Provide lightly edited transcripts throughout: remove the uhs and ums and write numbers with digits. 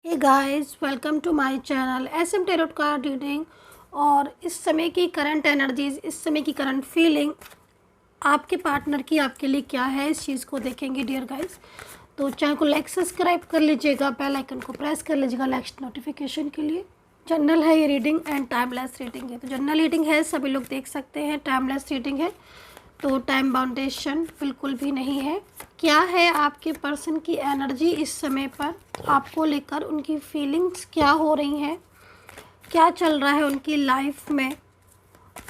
Hey guys, welcome to my channel SM tarot card reading. और इस समय की करंट एनर्जीज, इस समय की करंट फीलिंग आपके पार्टनर की आपके लिए क्या है, इस चीज़ को देखेंगे डियर गाइस। तो चैनल को लाइक सब्सक्राइब कर लीजिएगा, बेल आइकन को प्रेस कर लीजिएगा नेक्स्ट नोटिफिकेशन के लिए। जनरल है ये रीडिंग एंड टाइमलेस रीडिंग है। तो जनरल रीडिंग है, सभी लोग देख सकते हैं। टाइमलेस रीडिंग है तो टाइम बाउंडेशन बिल्कुल भी नहीं है। क्या है आपके पर्सन की एनर्जी इस समय पर आपको लेकर, उनकी फीलिंग्स क्या हो रही हैं, क्या चल रहा है उनकी लाइफ में,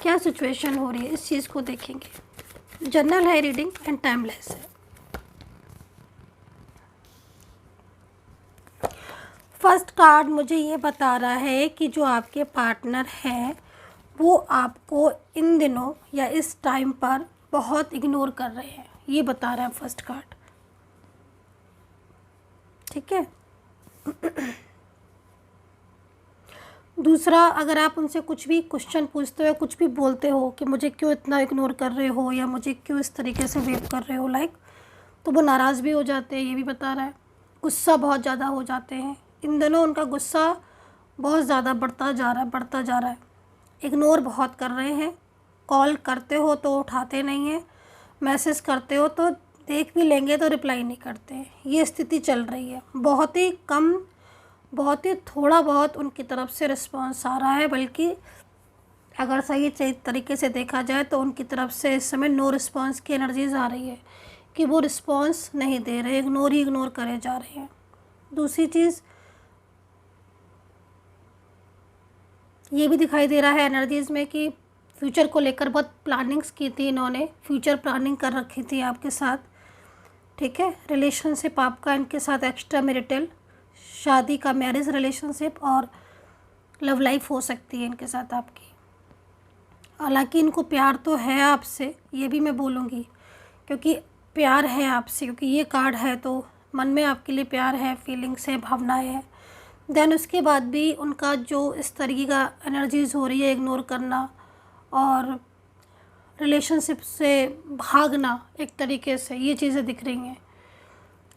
क्या सिचुएशन हो रही है, इस चीज़ को देखेंगे। जनरल है रीडिंग एंड टाइमलेस है। फर्स्ट कार्ड मुझे ये बता रहा है कि जो आपके पार्टनर हैं वो आपको इन दिनों या इस टाइम पर बहुत इग्नोर कर रहे हैं, ये बता रहा है फर्स्ट कार्ड। ठीक है। दूसरा, अगर आप उनसे कुछ भी क्वेश्चन पूछते हो, कुछ भी बोलते हो कि मुझे क्यों इतना इग्नोर कर रहे हो या मुझे क्यों इस तरीके से वेव कर रहे हो लाइक, तो वो नाराज़ भी हो जाते हैं, ये भी बता रहा है। गुस्सा बहुत ज़्यादा हो जाते हैं इन दिनों, उनका गुस्सा बहुत ज़्यादा बढ़ता जा रहा है। इग्नोर बहुत कर रहे हैं। कॉल करते हो तो उठाते नहीं हैं, मैसेज करते हो तो देख भी लेंगे तो रिप्लाई नहीं करते हैं। ये स्थिति चल रही है। बहुत ही कम, बहुत ही थोड़ा बहुत उनकी तरफ से रिस्पांस आ रहा है, बल्कि अगर सही तरीके से देखा जाए तो उनकी तरफ से इस समय नो रिस्पांस की एनर्जीज आ रही है कि वो रिस्पांस नहीं दे रहे, इग्नोर करे जा रहे हैं। दूसरी चीज़ ये भी दिखाई दे रहा है एनर्जीज़ में कि फ्यूचर को लेकर बहुत प्लानिंग्स की थी इन्होंने, फ्यूचर प्लानिंग कर रखी थी आपके साथ। ठीक है। रिलेशनशिप आपका इनके साथ एक्स्ट्रा मैरिटल, शादी का, मैरिज रिलेशनशिप और लव लाइफ हो सकती है इनके साथ आपकी। हालांकि इनको प्यार तो है आपसे, ये भी मैं बोलूँगी, क्योंकि प्यार है आपसे, क्योंकि ये कार्ड है तो मन में आपके लिए प्यार है, फीलिंग्स है, भावनाएं हैं। देन उसके बाद भी उनका जो इस तरीके का एनर्जीज़ हो रही है, इग्नोर करना और रिलेशनशिप से भागना एक तरीके से, ये चीज़ें दिख रही हैं।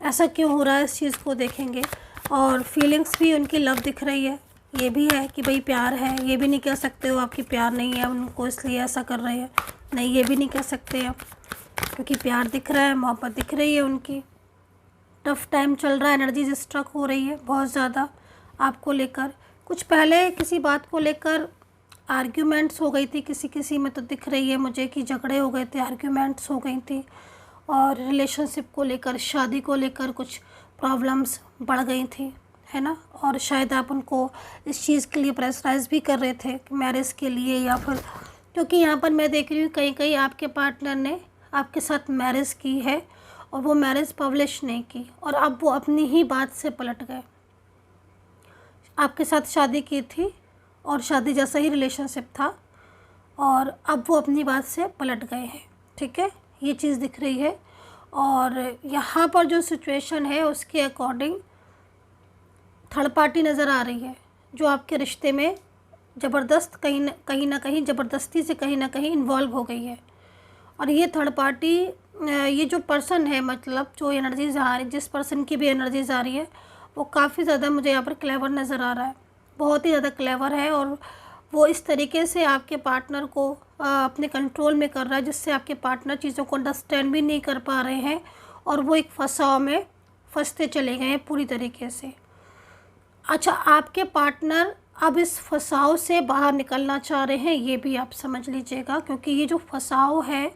ऐसा क्यों हो रहा है, इस चीज़ को देखेंगे। और फीलिंग्स भी उनकी लव दिख रही है, ये भी है कि भाई प्यार है। ये भी नहीं कह सकते हो आपकी प्यार नहीं है उनको इसलिए ऐसा कर रहे हैं, नहीं, ये भी नहीं कह सकते आप, क्योंकि प्यार दिख रहा है, मोहब्बत दिख रही है उनकी। टफ़ टाइम चल रहा है, एनर्जीज स्ट्रक हो रही है बहुत ज़्यादा आपको लेकर। कुछ पहले किसी बात को लेकर आर्ग्यूमेंट्स हो गई थी, किसी में तो दिख रही है मुझे कि झगड़े हो गए थे, आर्ग्यूमेंट्स हो गई थी। और रिलेशनशिप को लेकर, शादी को लेकर कुछ प्रॉब्लम्स बढ़ गई थी, है ना। और शायद आप उनको इस चीज़ के लिए प्रेशराइज भी कर रहे थे मैरिज के लिए, या फिर क्योंकि यहाँ पर मैं देख रही हूँ कहीं आपके पार्टनर ने आपके साथ मैरिज की है और वो मैरिज पब्लिश नहीं की, और अब वो अपनी ही बात से पलट गए। आपके साथ शादी की थी और शादी जैसा ही रिलेशनशिप था और अब वो अपनी बात से पलट गए हैं। ठीक है, ये चीज़ दिख रही है। और यहाँ पर जो सिचुएशन है उसके अकॉर्डिंग थर्ड पार्टी नज़र आ रही है, जो आपके रिश्ते में ज़बरदस्त कहीं ना कहीं ज़बरदस्ती से कहीं ना कहीं इन्वॉल्व हो गई है। और ये थर्ड पार्टी, ये जो पर्सन है, मतलब जो एनर्जीज आ रही, जिस पर्सन की भी एनर्जीज आ रही है, वो काफ़ी ज़्यादा मुझे यहाँ पर क्लेवर नज़र आ रहा है, बहुत ही ज़्यादा क्लेवर है। और वो इस तरीके से आपके पार्टनर को अपने कंट्रोल में कर रहा है जिससे आपके पार्टनर चीज़ों को अंडरस्टैंड भी नहीं कर पा रहे हैं और वो एक फंसाव में फंसते चले गए हैं पूरी तरीके से। अच्छा, आपके पार्टनर अब इस फंसाव से बाहर निकलना चाह रहे हैं, ये भी आप समझ लीजिएगा, क्योंकि ये जो फंसाव है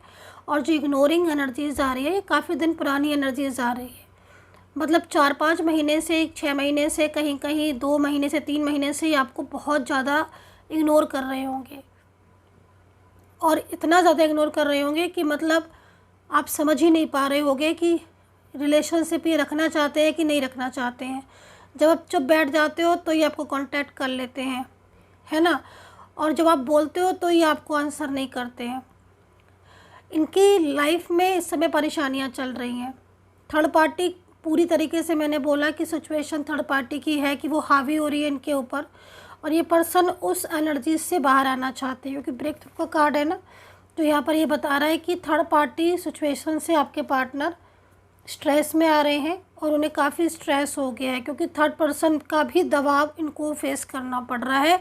और जो इग्नोरिंग एनर्जीज़ आ रही है, ये काफ़ी दिन पुरानी एनर्जीज़ आ रही है। मतलब 4-5 महीने से, 6 महीने से, कहीं 2 महीने से, 3 महीने से आपको बहुत ज़्यादा इग्नोर कर रहे होंगे। और इतना ज़्यादा इग्नोर कर रहे होंगे कि मतलब आप समझ ही नहीं पा रहे होंगे कि रिलेशनशिप ये रखना चाहते हैं कि नहीं रखना चाहते हैं। जब आप चुप बैठ जाते हो तो ये आपको कांटेक्ट कर लेते हैं, है ना। और जब आप बोलते हो तो ये आपको आंसर नहीं करते हैं। इनकी लाइफ में इस समय परेशानियां चल रही हैं। थर्ड पार्टी पूरी तरीके से, मैंने बोला कि सिचुएशन थर्ड पार्टी की है कि वो हावी हो रही है इनके ऊपर, और ये पर्सन उस एनर्जी से बाहर आना चाहते हैं, क्योंकि ब्रेक थ्रू का कार्ड है ना। तो यहाँ पर ये बता रहा है कि थर्ड पार्टी सिचुएशन से आपके पार्टनर स्ट्रेस में आ रहे हैं, और उन्हें काफ़ी स्ट्रेस हो गया है, क्योंकि थर्ड पर्सन का भी दबाव इनको फेस करना पड़ रहा है।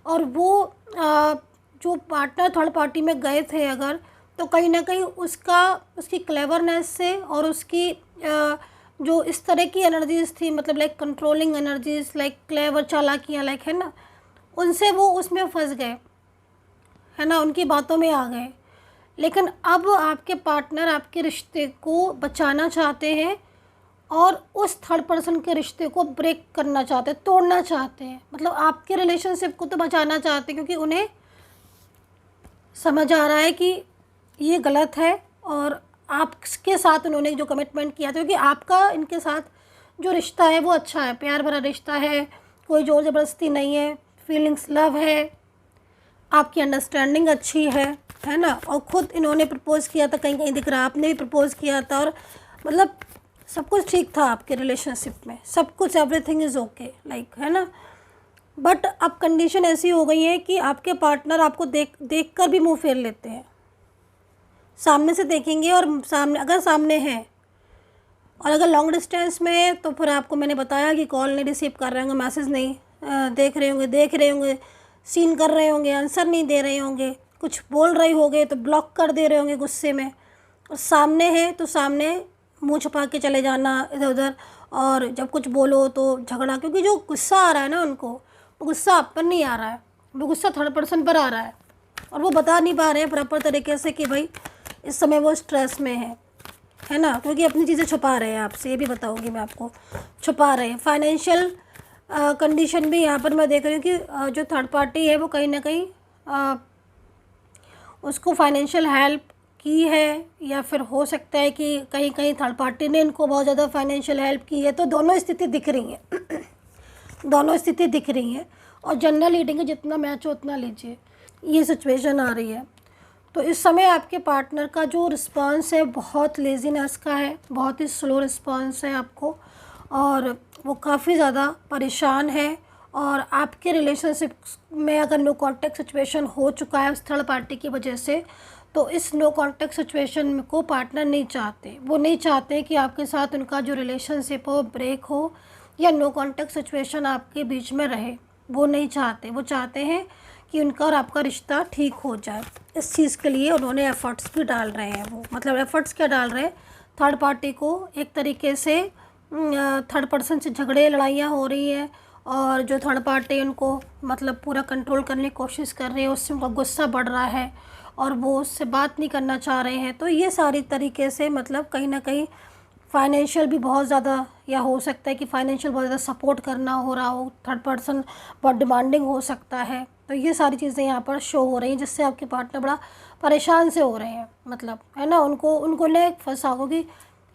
और वो जो पार्टनर थर्ड पार्टी में गए थे अगर, तो कहीं ना कहीं उसकी क्लेवरनेस से और उसकी जो इस तरह की एनर्जीज थी, मतलब like controlling energies, like clever चालाकियाँ, लाइक है ना, उनसे वो उसमें फंस गए, है ना, उनकी बातों में आ गए। लेकिन अब आपके पार्टनर आपके रिश्ते को बचाना चाहते हैं और उस थर्ड पर्सन के रिश्ते को ब्रेक करना चाहते हैं, तोड़ना चाहते हैं। मतलब आपके रिलेशनशिप को तो बचाना चाहते हैं, क्योंकि उन्हें समझ आ रहा है कि ये गलत है और आपके साथ उन्होंने जो कमिटमेंट किया था, क्योंकि आपका इनके साथ जो रिश्ता है वो अच्छा है, प्यार भरा रिश्ता है, कोई ज़ोर ज़बरदस्ती नहीं है, फीलिंग्स लव है, आपकी अंडरस्टैंडिंग अच्छी है ना। और ख़ुद इन्होंने प्रपोज़ किया था, कहीं कहीं दिख रहा है आपने भी प्रपोज़ किया था, और मतलब सब कुछ ठीक था आपके रिलेशनशिप में, सब कुछ एवरीथिंग इज़ ओके, लाइक, है ना। बट अब कंडीशन ऐसी हो गई है कि आपके पार्टनर आपको देख कर भी मुंह फेर लेते हैं। सामने से देखेंगे और अगर सामने है, और अगर लॉन्ग डिस्टेंस में है तो फिर आपको मैंने बताया कि कॉल नहीं रिसीव कर रहे होंगे, मैसेज नहीं देख रहे होंगे, सीन कर रहे होंगे, आंसर नहीं दे रहे होंगे, कुछ बोल रहे होंगे तो ब्लॉक कर दे रहे होंगे गुस्से में। और सामने है तो सामने मुंह छुपा के चले जाना इधर उधर, और जब कुछ बोलो तो झगड़ा, क्योंकि जो गुस्सा आ रहा है ना उनको, वो गुस्सा आप पर नहीं आ रहा है, वो गुस्सा थर्ड पर्सन पर आ रहा है, और वो बता नहीं पा रहे हैं प्रॉपर तरीके से कि भाई इस समय वो स्ट्रेस में है ना, क्योंकि अपनी चीज़ें छुपा रहे हैं आपसे, ये भी बताऊंगी मैं आपको, छुपा रहे हैं। फाइनेंशियल कंडीशन भी यहाँ पर मैं देख रही हूँ कि जो थर्ड पार्टी है वो कहीं ना कहीं उसको फाइनेंशियल हेल्प की है, या फिर हो सकता है कि कहीं कहीं थर्ड पार्टी ने इनको बहुत ज़्यादा फाइनेंशियल हेल्प की है। तो दोनों स्थिति दिख रही हैं दोनों स्थिति दिख रही हैं, और जनरल रीडिंग है, जितना मैच हो उतना लीजिए, ये सिचुएशन आ रही है। तो इस समय आपके पार्टनर का जो रिस्पांस है बहुत लेज़ीनेस का है, बहुत ही स्लो रिस्पांस है आपको, और वो काफ़ी ज़्यादा परेशान है। और आपके रिलेशनशिप में अगर नो कॉन्टैक्ट सिचुएशन हो चुका है उस थर्ड पार्टी की वजह से, तो इस नो कॉन्टैक्ट सिचुएशन को पार्टनर नहीं चाहते। वो नहीं चाहते कि आपके साथ उनका जो रिलेशनशिप हो ब्रेक हो, या नो कॉन्टैक्ट सिचुएशन आपके बीच में रहे, वो नहीं चाहते। वो चाहते हैं कि उनका और आपका रिश्ता ठीक हो जाए। इस चीज़ के लिए उन्होंने एफ़र्ट्स भी डाल रहे हैं। वो मतलब एफ़र्ट्स क्या डाल रहे हैं, थर्ड पार्टी को एक तरीके से थर्ड पर्सन से झगड़े लड़ाइयाँ हो रही हैं, और जो थर्ड पार्टी उनको मतलब पूरा कंट्रोल करने की कोशिश कर रही है, उससे उनका गुस्सा बढ़ रहा है और वो उससे बात नहीं करना चाह रहे हैं। तो ये सारी तरीके से मतलब कहीं ना कहीं फाइनेंशियल भी बहुत ज़्यादा, या हो सकता है कि फाइनेंशियल बहुत ज़्यादा सपोर्ट करना हो रहा हो, थर्ड पर्सन बहुत डिमांडिंग हो सकता है। तो ये सारी चीज़ें यहाँ पर शो हो रही हैं, जिससे आपके पार्टनर बड़ा परेशान से हो रहे हैं, मतलब, है ना। उनको ले फंसा हो कि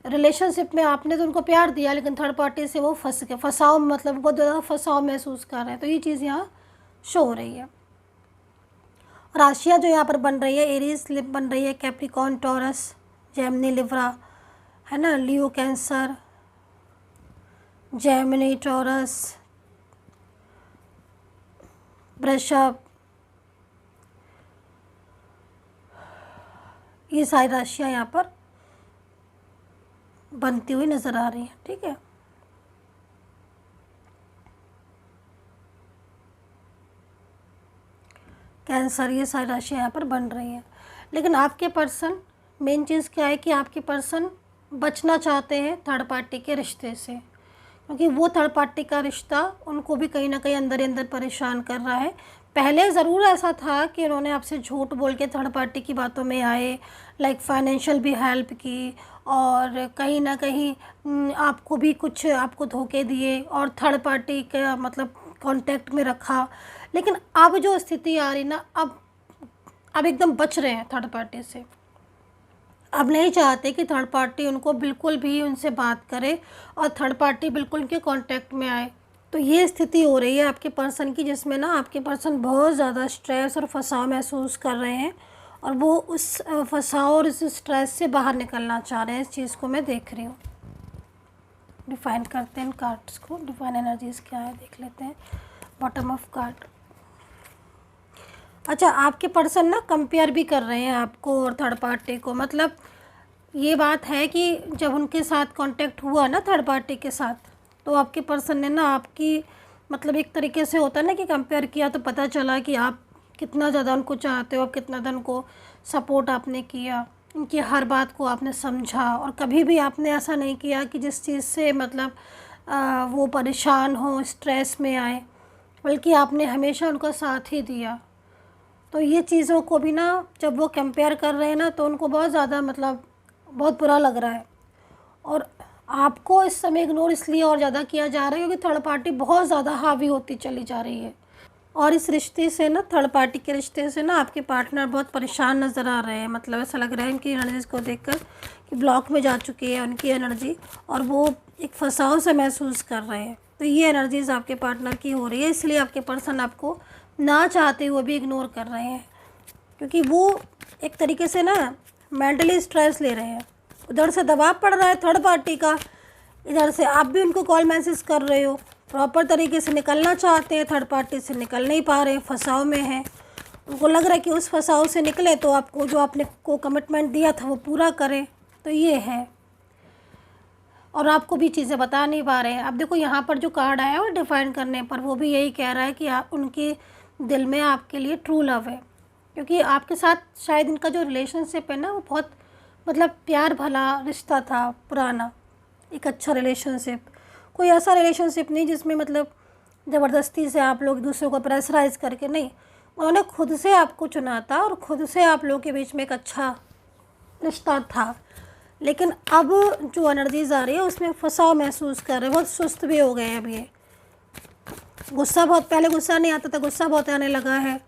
रिलेशनशिप में आपने तो उनको प्यार दिया, लेकिन थर्ड पार्टी से वो फंस गए, फंसाव, मतलब बहुत ज़्यादा फंसाव महसूस कर रहे हैं। तो ये चीज़ यहाँ शो हो रही है। राशियाँ जो यहाँ पर बन रही है, एरीज बन रही है, कैप्रिकॉर्न, टॉरस, जेमिनी, लिब्रा, है ना, लियो, कैंसर, जेमिनी, टॉरस, वृषभ, ये सारी राशियाँ यहाँ पर बनती हुई नज़र आ रही हैं, ठीक है। कैंसर, ये सारी राशियाँ यहाँ पर बन रही हैं। लेकिन आपके पर्सन, मेन चीज़ क्या है कि आपके पर्सन बचना चाहते हैं थर्ड पार्टी के रिश्ते से, क्योंकि वो थर्ड पार्टी का रिश्ता उनको भी कहीं ना कहीं अंदर ही अंदर परेशान कर रहा है। पहले ज़रूर ऐसा था कि उन्होंने आपसे झूठ बोल के थर्ड पार्टी की बातों में आए, लाइक फाइनेंशियल भी हेल्प की, और कहीं ना कहीं आपको भी कुछ आपको धोखे दिए, और थर्ड पार्टी का मतलब कांटेक्ट में रखा। लेकिन अब जो स्थिति आ रही ना, अब एकदम बच रहे हैं थर्ड पार्टी से। अब नहीं चाहते कि थर्ड पार्टी उनको बिल्कुल भी उनसे बात करे, और थर्ड पार्टी बिल्कुल उनके कांटेक्ट में आए। तो ये स्थिति हो रही है आपके पर्सन की, जिसमें ना आपके पर्सन बहुत ज़्यादा स्ट्रेस और फंसाव महसूस कर रहे हैं, और वो उस फंसाव और उस स्ट्रेस से बाहर निकलना चाह रहे हैं। इस चीज़ को मैं देख रही हूँ। डिफाइन करते हैं इन कार्ड्स को, डिफाइन एनर्जीज़ क्या है देख लेते हैं। Bottom of card. अच्छा, आपके पर्सन ना कंपेयर भी कर रहे हैं आपको और थर्ड पार्टी को, मतलब ये बात है कि जब उनके साथ कांटेक्ट हुआ ना थर्ड पार्टी के साथ, तो आपके पर्सन ने ना आपकी मतलब एक तरीके से होता है ना कि कंपेयर किया, तो पता चला कि आप कितना ज़्यादा उनको चाहते हो, आप कितना ज़्यादा उनको सपोर्ट आपने किया, उनकी हर बात को आपने समझा, और कभी भी आपने ऐसा नहीं किया कि जिस चीज़ से मतलब वो परेशान हो, स्ट्रेस में आए, बल्कि आपने हमेशा उनका साथ ही दिया। तो ये चीज़ों को भी ना जब वो कंपेयर कर रहे हैं ना, तो उनको बहुत ज़्यादा मतलब बहुत बुरा लग रहा है, और आपको इस समय इग्नोर इसलिए और ज़्यादा किया जा रहा है क्योंकि थर्ड पार्टी बहुत ज़्यादा हावी होती चली जा रही है। और इस रिश्ते से ना, थर्ड पार्टी के रिश्ते से ना आपके पार्टनर बहुत परेशान नज़र आ रहे हैं। मतलब ऐसा लग रहा है उनकी एनर्जीज को देखकर कि ब्लॉक में जा चुकी है उनकी एनर्जी, और वो एक फंसाव से महसूस कर रहे हैं। तो ये एनर्जीज आपके पार्टनर की हो रही है, इसलिए आपके पर्सन आपको ना चाहते हुए भी इग्नोर कर रहे हैं, क्योंकि वो एक तरीके से ना मेंटली स्ट्रेस ले रहे हैं। उधर से दबाव पड़ रहा है थर्ड पार्टी का, इधर से आप भी उनको कॉल मैसेज कर रहे हो, प्रॉपर तरीके से निकलना चाहते हैं, थर्ड पार्टी से निकल नहीं पा रहे, फंसाव में हैं। उनको लग रहा है कि उस फंसाव से निकले तो आपको जो आपने को कमिटमेंट दिया था वो पूरा करें। तो ये है, और आपको भी चीज़ें बता नहीं पा रहे हैं। अब देखो यहाँ पर जो कार्ड आया है और डिफाइन करने पर वो भी यही कह रहा है कि आप उनके दिल में आपके लिए ट्रू लव है, क्योंकि आपके साथ शायद इनका जो रिलेशनशिप है ना वो बहुत मतलब प्यार भला रिश्ता था, पुराना एक अच्छा रिलेशनशिप। कोई ऐसा रिलेशनशिप नहीं जिसमें मतलब ज़बरदस्ती से आप लोग दूसरों को प्रेशराइज़ करके, नहीं, उन्होंने खुद से आपको चुना था और खुद से आप लोगों के बीच में एक अच्छा रिश्ता था। लेकिन अब जो एनर्जीज आ रही है उसमें फंसाव महसूस कर रहे हैं, बहुत सुस्त भी हो गए हैं अब ये। गुस्सा बहुत, पहले गुस्सा नहीं आता था, गुस्सा बहुत आने लगा है,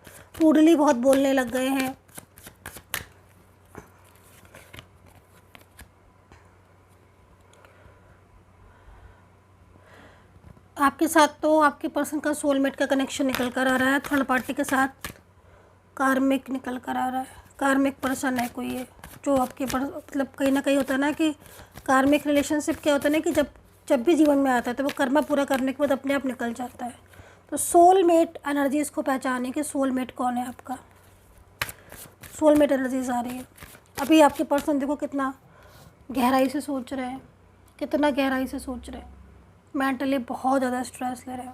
रूडली बहुत बोलने लग गए हैं। आपके साथ तो आपके पर्सन का सोलमेट का कनेक्शन निकल कर आ रहा है, थर्ड पार्टी के साथ कार्मिक निकल कर आ रहा है। कार्मिक पर्सन है कोई ये, जो आपके मतलब कहीं ना कहीं होता है ना कि कार्मिक रिलेशनशिप क्या होता है ना कि जब भी जीवन में आता है तो वो कर्म पूरा करने के बाद अपने आप निकल जाता है। तो सोलमेट एनर्जीज़ को पहचाने कि सोलमेट कौन है आपका। सोलमेट एनर्जीज आ रही है। अभी आपके पर्सन देखो कितना गहराई से सोच रहे हैं, कितना गहराई से सोच रहे हैं, मेंटली बहुत ज़्यादा स्ट्रेस ले रहे हैं।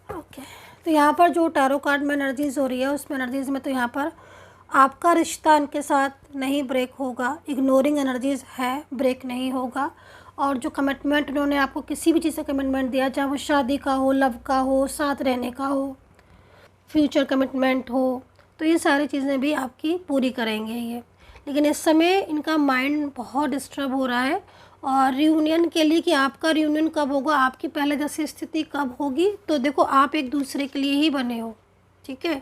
ओके, तो यहाँ पर जो टैरो कार्ड में एनर्जीज़ हो रही है उसमें एनर्जीज़ में तो यहाँ पर आपका रिश्ता इनके साथ नहीं ब्रेक होगा, इग्नोरिंग एनर्जीज़ है, ब्रेक नहीं होगा। और जो कमिटमेंट उन्होंने आपको किसी भी चीज़ का कमिटमेंट दिया, चाहे वो शादी का हो, लव का हो, साथ रहने का हो, फ्यूचर कमिटमेंट हो, तो ये सारी चीज़ें भी आपकी पूरी करेंगे ये। लेकिन इस समय इनका माइंड बहुत डिस्टर्ब हो रहा है, और रियूनियन के लिए कि आपका रियूनियन कब होगा, आपकी पहले जैसी स्थिति कब होगी। तो देखो आप एक दूसरे के लिए ही बने हो, ठीक है,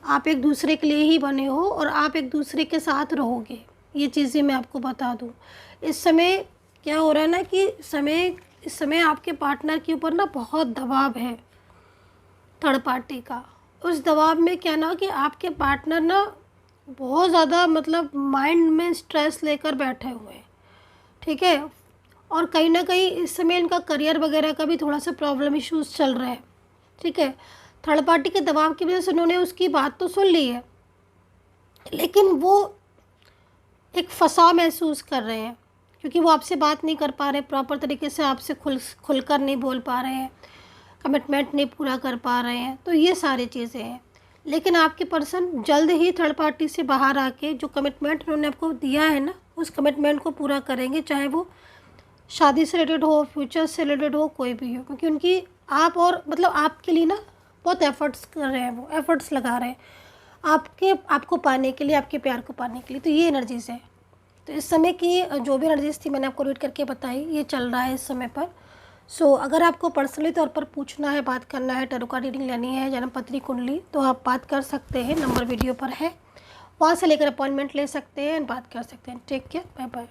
आप एक दूसरे के लिए ही बने हो और आप एक दूसरे के साथ रहोगे। ये चीज़ें मैं आपको बता दूँ। इस समय क्या हो रहा है ना कि इस समय आपके पार्टनर के ऊपर ना बहुत दबाव है थर्ड पार्टी का। उस दबाव में क्या ना कि आपके पार्टनर ना बहुत ज़्यादा मतलब माइंड में स्ट्रेस लेकर बैठे हुए हैं, ठीक है। और कहीं ना कहीं इस समय इनका करियर वगैरह का भी थोड़ा सा प्रॉब्लम इश्यूज चल रहा है, ठीक है। थर्ड पार्टी के दबाव की वजह से उन्होंने उसकी बात तो सुन ली है, लेकिन वो एक फंसाव महसूस कर रहे हैं, क्योंकि वो आपसे बात नहीं कर पा रहे प्रॉपर तरीके से, आपसे खुलकर नहीं बोल पा रहे हैं, कमिटमेंट नहीं पूरा कर पा रहे हैं। तो ये सारी चीज़ें हैं। लेकिन आपके पर्सन जल्द ही थर्ड पार्टी से बाहर आके जो कमिटमेंट उन्होंने आपको दिया है ना, उस कमिटमेंट को पूरा करेंगे, चाहे वो शादी से रिलेटेड हो, फ्यूचर से रिलेटेड हो, कोई भी हो। क्योंकि उनकी आप और मतलब आपके लिए ना बहुत एफर्ट्स कर रहे हैं, वो एफर्ट्स लगा रहे हैं आपको पाने के लिए, आपके प्यार को पाने के लिए। तो ये एनर्जीज़ है। तो इस समय की जो भी एनर्जीज़ थी मैंने आपको रीड करके बताई, ये चल रहा है इस समय पर। सो अगर आपको पर्सनली तौर पर पूछना है, बात करना है, टैरो कार्ड रीडिंग लेनी है, जन्म पत्री कुंडली, तो आप बात कर सकते हैं, नंबर वीडियो पर है, वहाँ से लेकर अपॉइंटमेंट ले सकते हैं, बात कर सकते हैं। Take care, bye bye.